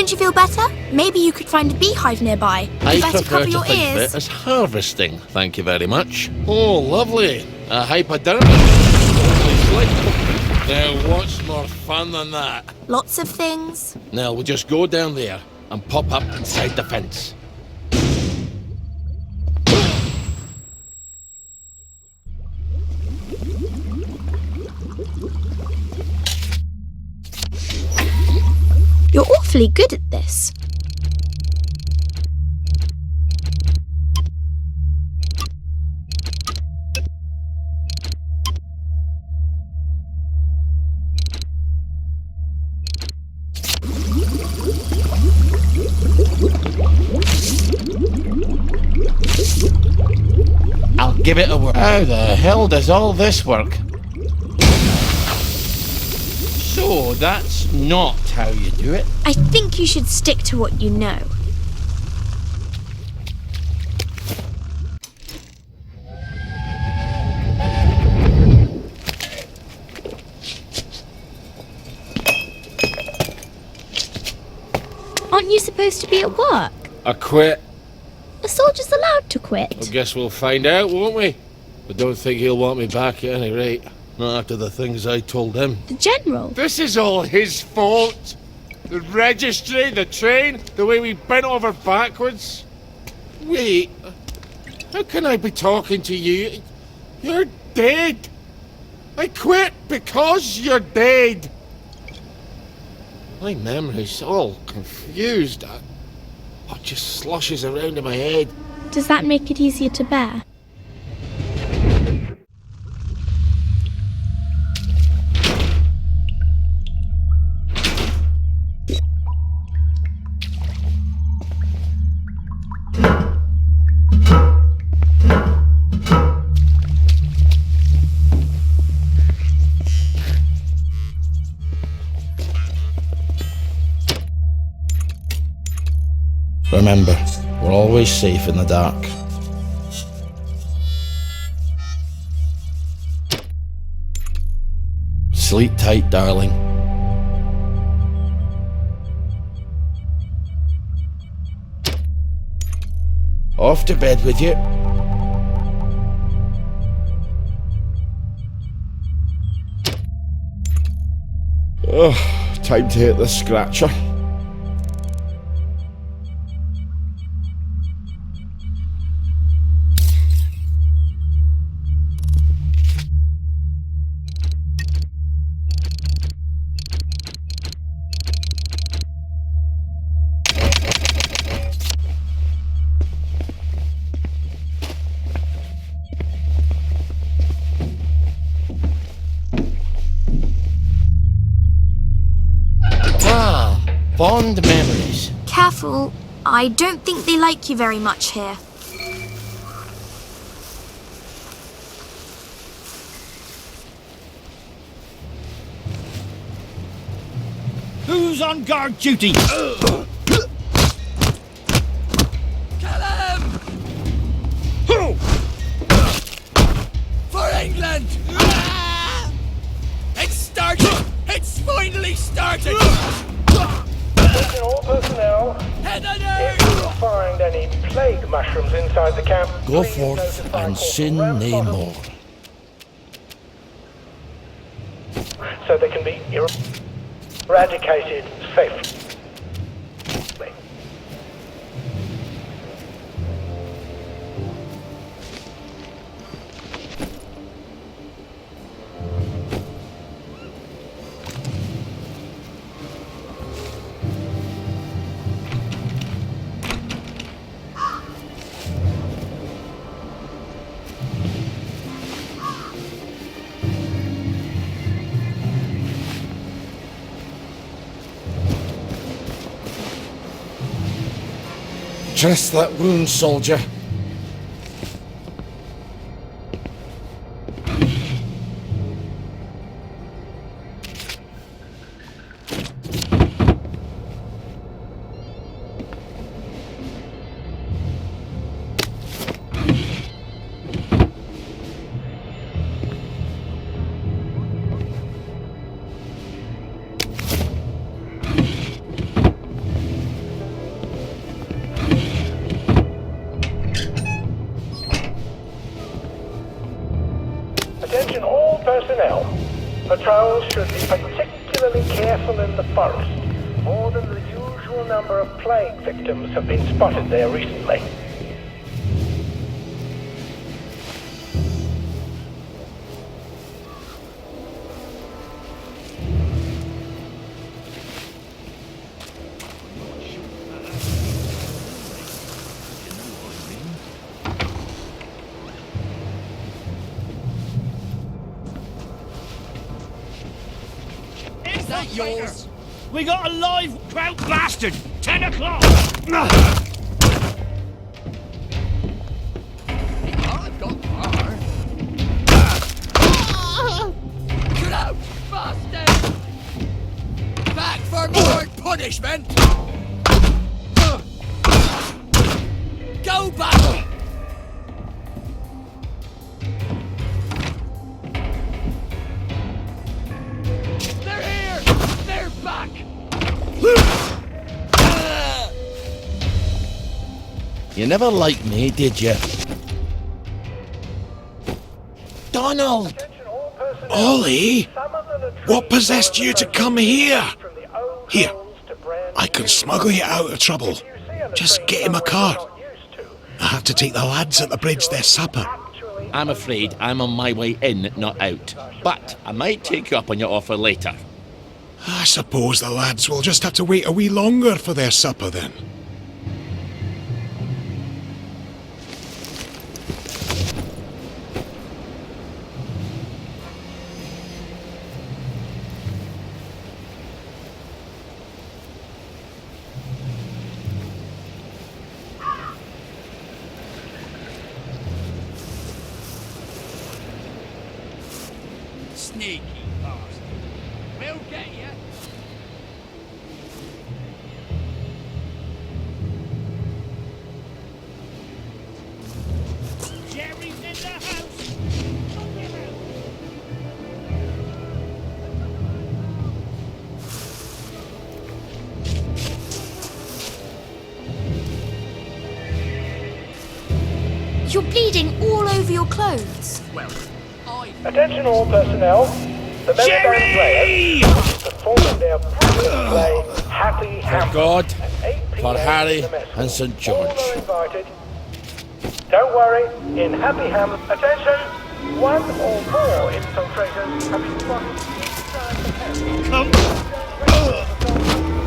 Don't you feel better? Maybe you could find a beehive nearby. I You better prefer cover to your think of ears. it as harvesting, thank you very much. Oh, lovely. A hypodermic. Now, what's more fun than that? Lots of things. Now, we'll just go down there and pop up inside the fence. You're awfully good at this. I'll give it a whirl. How the hell does all this work? So, that's not how you do it. I think you should stick to what you know. Aren't you supposed to be at work? I quit. A soldier's allowed to quit. I guess we'll find out, won't we? I don't think he'll want me back at any rate. Not after the things I told him. The general? This is all his fault. The registry, the train, the way we bent over backwards. Wait, how can I be talking to you? You're dead. I quit because you're dead. My memory's all confused. It just sloshes around in my head. Does that make it easier to bear? Remember, we're always safe in the dark. Sleep tight, darling. Off to bed with you. Oh, time to hit the scratcher. Fond memories. Careful. I don't think they like you very much here. Who's on guard duty? Kill him! Who? For England! It's started! It's finally started! Attention all personnel. Head on If you find any plague mushrooms inside the camp, Go please forth notify and Corporal sin nae Ramsbottom more. so they can be eradicated safely. Dress that wound, soldier. patrols should be particularly careful in the forest. More than the usual number of plague victims have been spotted there recently. Is that yours? We got a live trout bastard! 10 o'clock! I've got power. Get out, bastard! Back for more punishment! Go back! They're here! They're back! You never liked me, did you? Donald! Attention all personnel. Ollie! Summon the latrine What possessed you to come here? from the old Here, rules to brand I can new. smuggle you out of trouble. If you see a Just latrine get him a somewhere card. you're not used to, I have to take the lads at the bridge their supper. actually I'm afraid I'm on my way in, not out. But I might take you up on your offer later. I suppose the lads will just have to wait a wee longer for their supper then. Sneaky bastard. We'll get you. Jerry's in the house! You're bleeding all over your clothes. Well, I... Attention all personnel. The Melody players performing their practice play Happy Hamlet God, at 8 p.m. for Harry in the mess hall. and St. George. All are invited. Don't worry, in Happy Hamlet, attention, one or more infiltrators have been spotted inside the house. Come!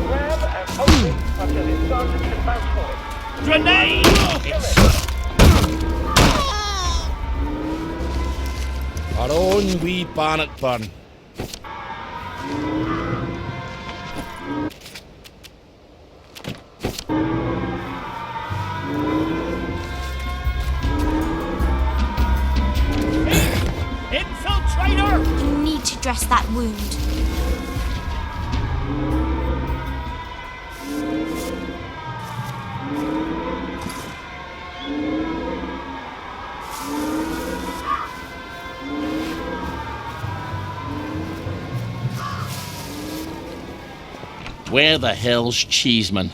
Grab and hold it until it's Sergeant can bounce for it. Grenade! Our own wee Bannockburn. Infiltrator! You need to dress that wound. Where the hell's Cheeseman?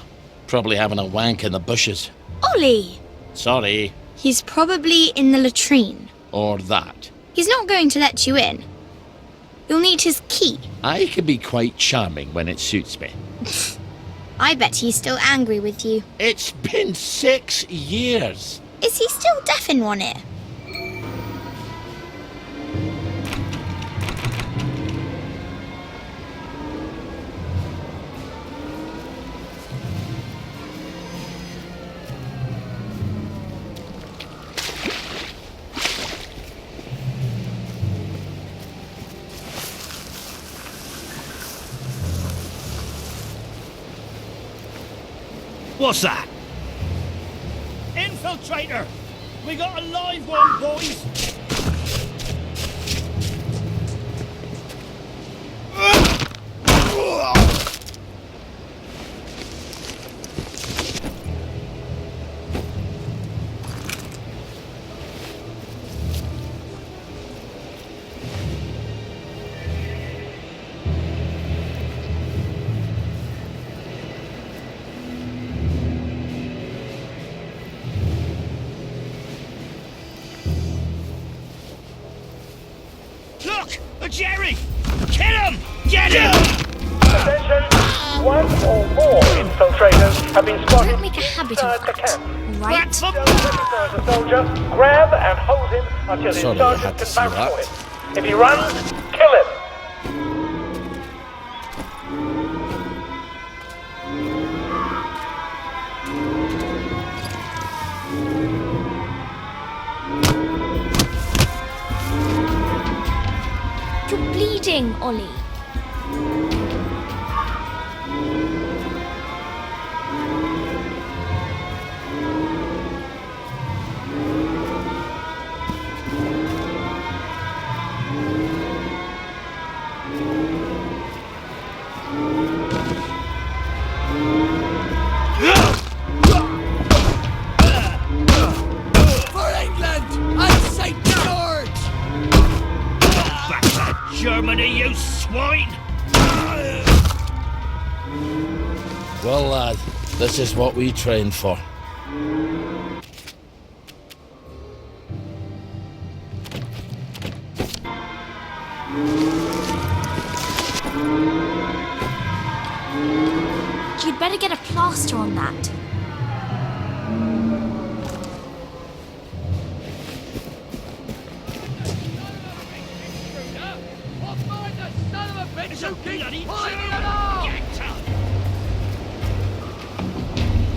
Probably having a wank in the bushes. Ollie! Sorry. He's probably in the latrine. Or that. He's not going to let you in. You'll need his key. I can be quite charming when it suits me. I bet he's still angry with you. It's been 6 years. Is he still deaf in one ear? What's that? Infiltrator! We got a live one, boys! Look! A Jerry! Kill him! Get him! Attention! One or more infiltrators have been spotted Don't make a habit inside of the that, camp. right? That's the Recognize the soldier, grab and hold him until his Sorry, I sergeant had to can see vouch that. for him. If he runs, kill him. You're bleeding, Ollie. For England and St. George! Back to Germany, you swine! Well, lad, this is what we trained for. You'd better get a plaster on that. What find the son of a bitch It's a who keeps bloody pulling it German! off? Get up!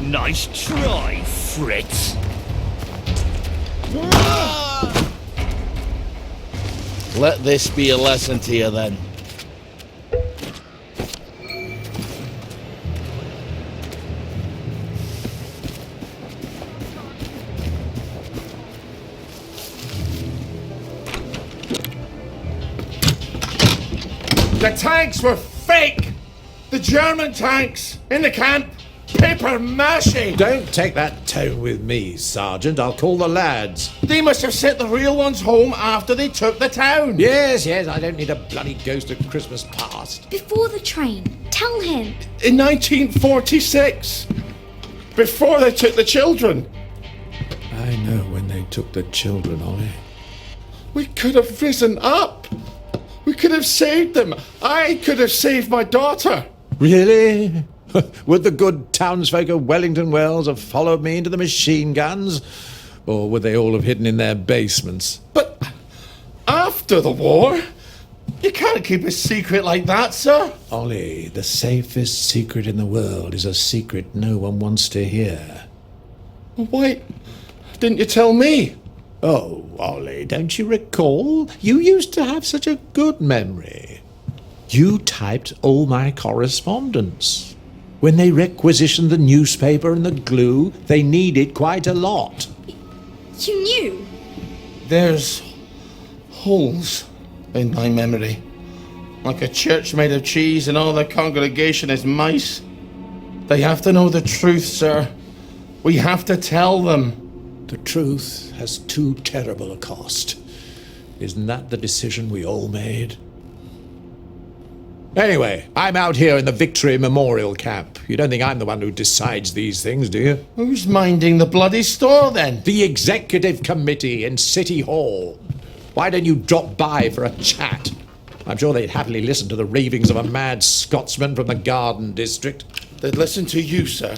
Nice try, Fritz. Let this be a lesson to you then. The tanks were fake! The German tanks in the camp! Paper mache! Don't take that tone with me, Sergeant. I'll call the lads. They must have sent the real ones home after they took the town! Yes, I don't need a bloody ghost of Christmas past. Before the train. Tell him. In 1946! Before they took the children! I know when they took the children, Ollie. We could have risen up! We could have saved them! I could have saved my daughter! Really? Would the good townsfolk of Wellington Wells have followed me into the machine guns? Or would they all have hidden in their basements? But after the war, you can't keep a secret like that, sir. Ollie, the safest secret in the world is a secret no one wants to hear. Why didn't you tell me? Oh, Ollie, don't you recall? You used to have such a good memory. You typed all my correspondence. When they requisitioned the newspaper and the glue, they needed quite a lot. You knew? There's holes in my memory. Like a church made of cheese and all the congregation is mice. They have to know the truth, sir. We have to tell them. The truth has too terrible a cost. Isn't that the decision we all made? Anyway, I'm out here in the Victory Memorial Camp. You don't think I'm the one who decides these things, do you? Who's minding the bloody store then? The Executive Committee in City Hall. Why don't you drop by for a chat? I'm sure they'd happily listen to the ravings of a mad Scotsman from the Garden District. They'd listen to you, sir.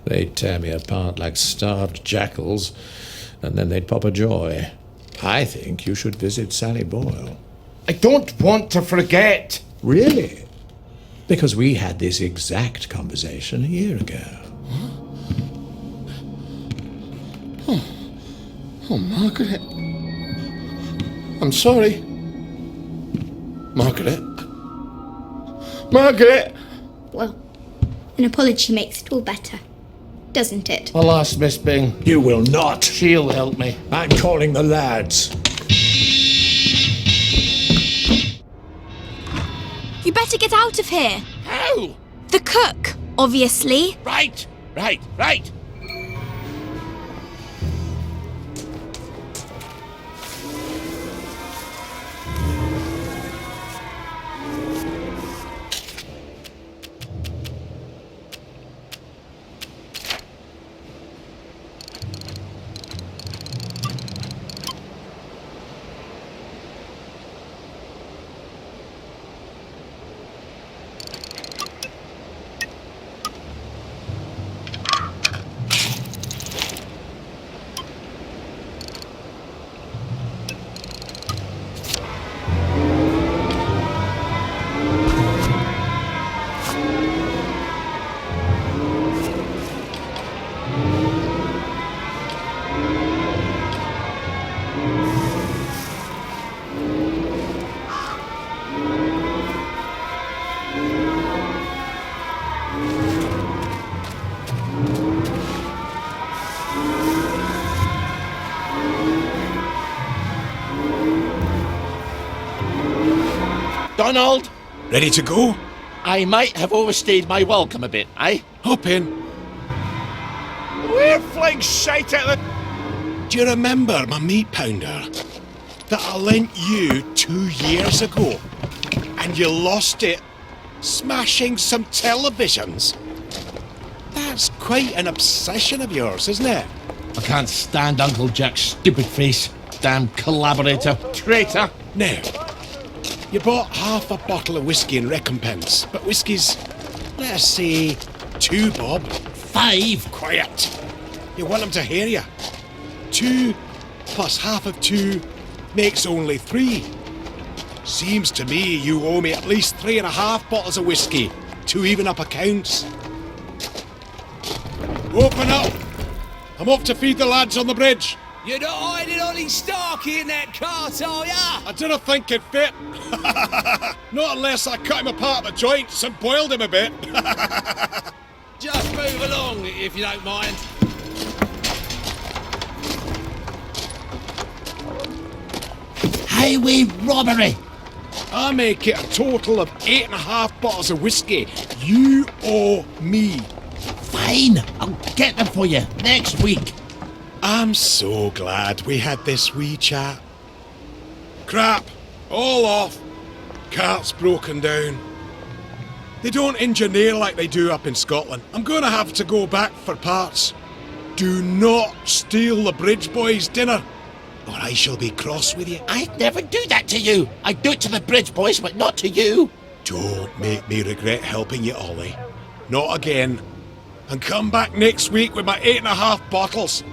They'd tear me apart like starved jackals, and then they'd pop a joy. I think you should visit Sally Boyle. I don't want to forget. Really? Because we had this exact conversation a year ago. Oh, Margaret. I'm sorry. Margaret. Margaret! Well, an apology makes it all better, doesn't it? Alas, Miss Bing. You will not. She'll help me. I'm calling the lads. You better get out of here. How? The cook, obviously. Right. Donald, Ready to go? I might have overstayed my welcome a bit, eh? Hop in. We're flying shite at the... Do you remember my meat pounder that I lent you 2 years ago? And you lost it smashing some televisions? That's quite an obsession of yours, isn't it? I can't stand Uncle Jack's stupid face. Damn collaborator. Traitor. Now, you bought half a bottle of whiskey in recompense, but whiskey's, let's say, 2 bob. 5. Quiet. You want them to hear you. 2 plus half of 2 makes only 3. Seems to me you owe me at least 3.5 bottles of whiskey to even up accounts. Open up! I'm off to feed the lads on the bridge. You're not hiding Ollie Starkey in that cart, are ya? I didn't think it fit. Not unless I cut him apart at the joints and boiled him a bit. Just move along, if you don't mind. Highway robbery. I make it a total of 8.5 bottles of whiskey. You owe me. Fine, I'll get them for you next week. I'm so glad we had this wee chat. Crap, all off. Cart's broken down. They don't engineer like they do up in Scotland. I'm gonna have to go back for parts. Do not steal the bridge boys' dinner, or I shall be cross with you. I'd never do that to you. I do it to the bridge boys, but not to you. Don't make me regret helping you, Ollie. Not again. And come back next week with my 8.5 bottles.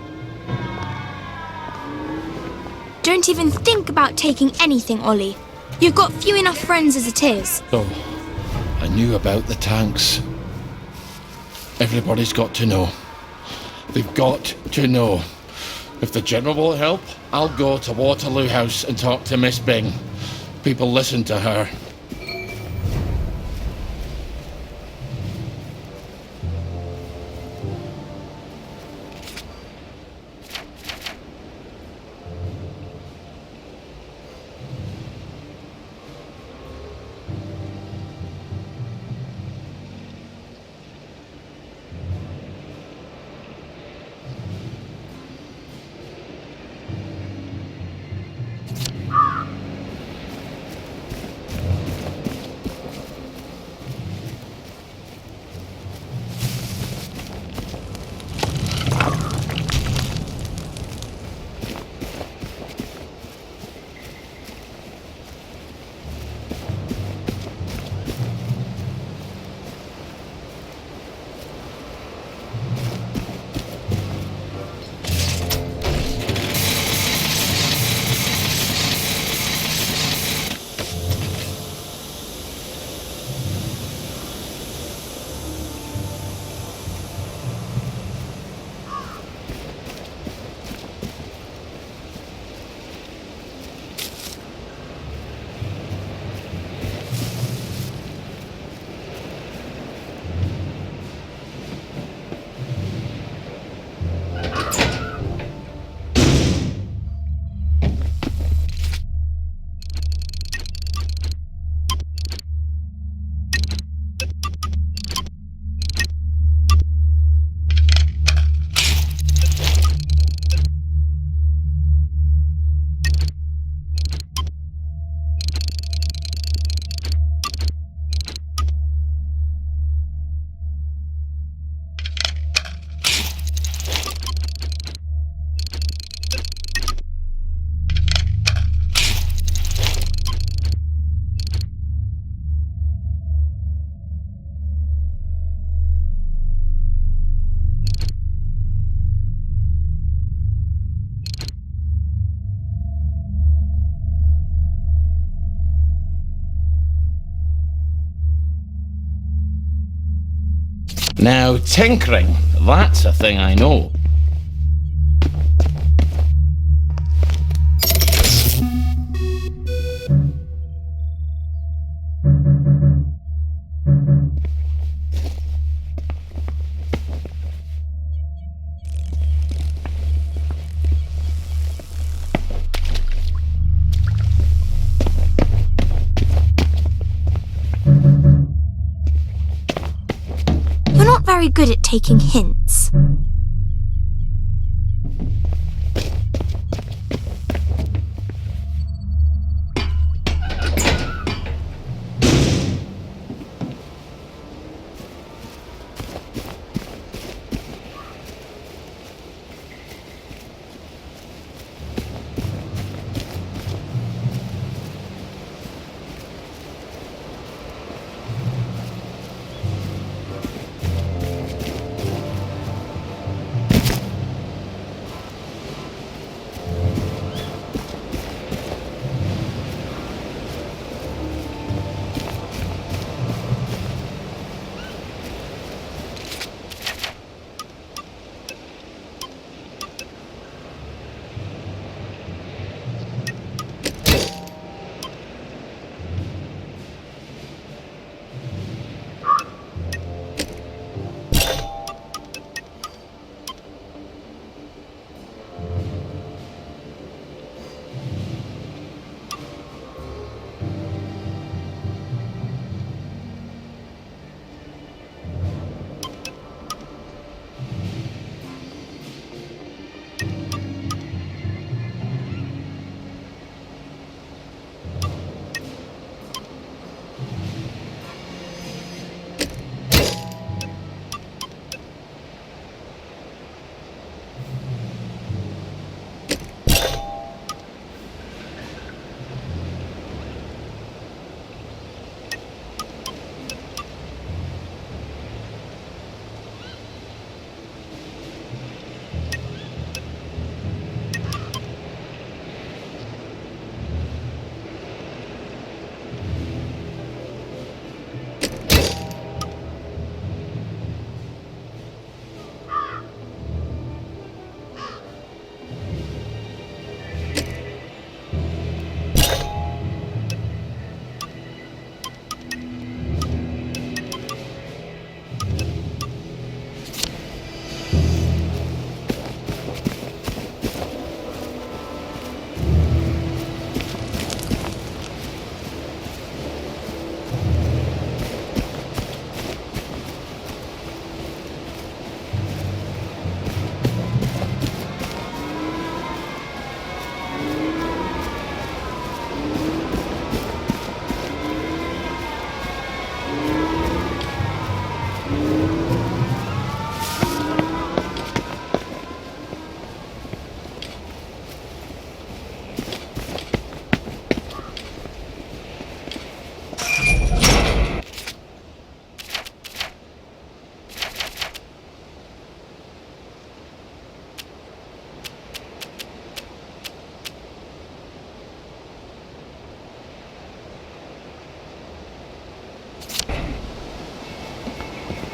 Don't even think about taking anything, Ollie. You've got few enough friends as it is. Oh, I knew about the tanks. Everybody's got to know. They've got to know. If the General will help, I'll go to Waterloo House and talk to Miss Bing. People listen to her. Now, tinkering, that's a thing I know. not very good at taking hints.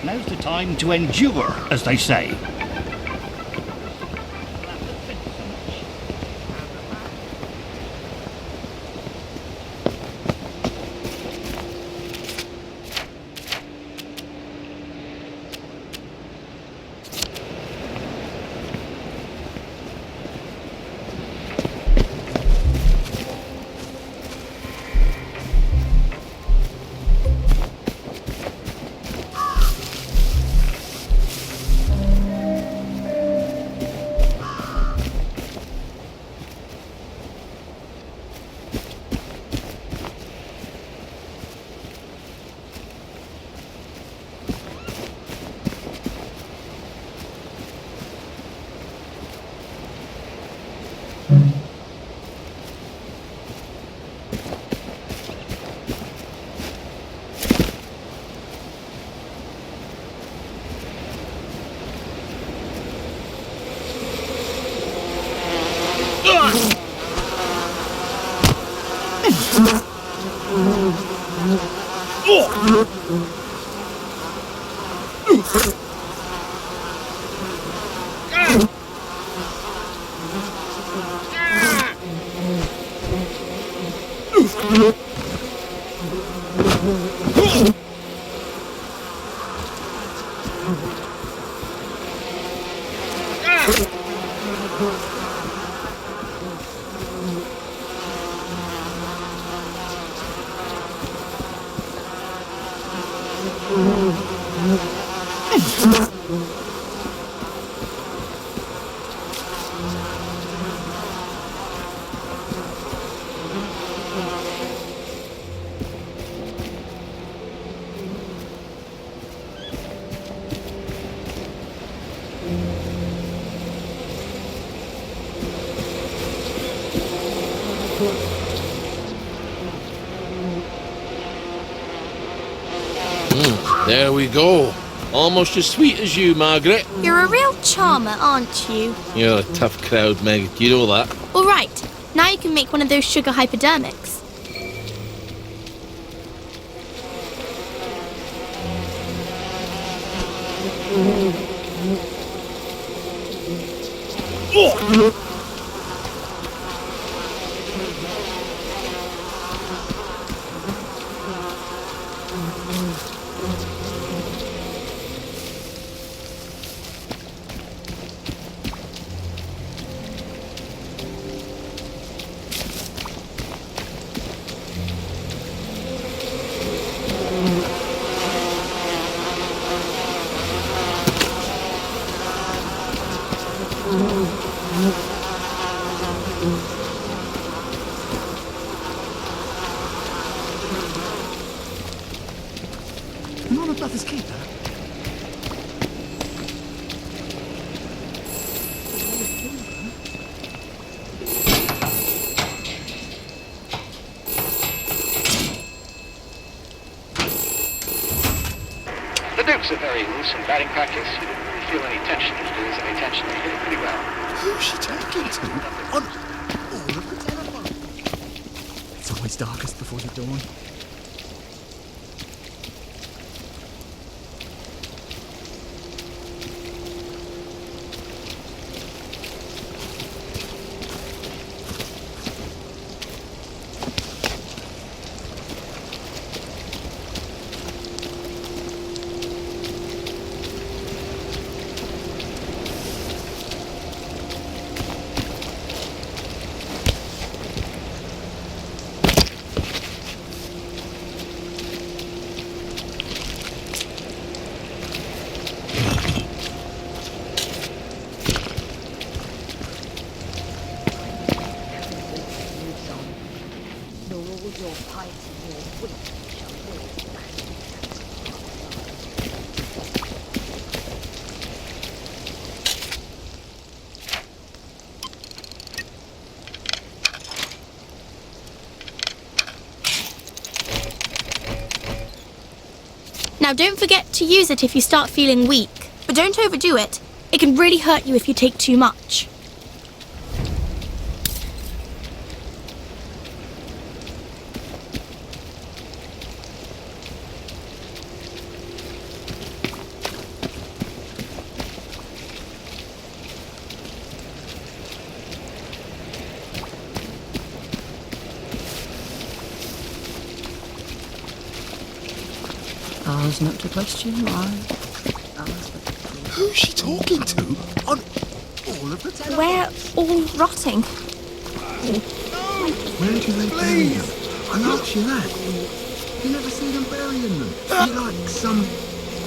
Now's the time to endure, as they say. There we go. Almost as sweet as you, Margaret. You're a real charmer, aren't you? You're a tough crowd, Meg. You know that. All right, now you can make one of those sugar hypodermics. Not a brother's keeper. The dupes are very loose and batting practice. You didn't really feel any tension. If there is any tension, they hit it pretty well. Who's she talking to? On all of the telephone. It's always darkest before the dawn. Now don't forget to use it if you start feeling weak, but don't overdo it. It can really hurt you if you take too much. Ours not to question why. Who's she talking to? On all of the telephone. We're all rotting. Where do they bury them? I ask you that. You never see them burying them. You like some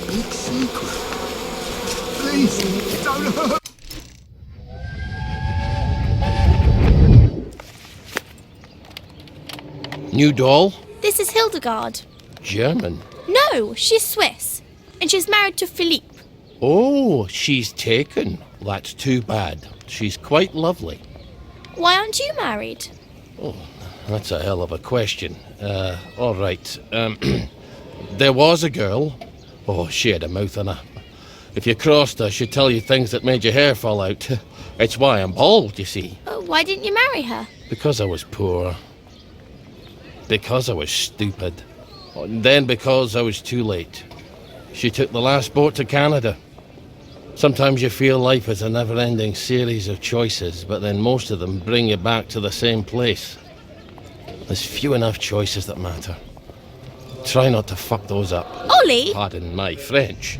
big secret. Please, don't hurt. New doll? This is Hildegard. German. No, she's Swiss. And she's married to Philippe. Oh, she's taken. That's too bad. She's quite lovely. Why aren't you married? Oh, that's a hell of a question. All right. There was a girl. Oh, she had a mouth on her. If you crossed her, she'd tell you things that made your hair fall out. It's why I'm bald, you see. Why didn't you marry her? Because I was poor. Because I was stupid. And then because I was too late. She took the last boat to Canada. Sometimes you feel life is a never-ending series of choices, but then most of them bring you back to the same place. There's few enough choices that matter. Try not to fuck those up. Ollie! Pardon my French.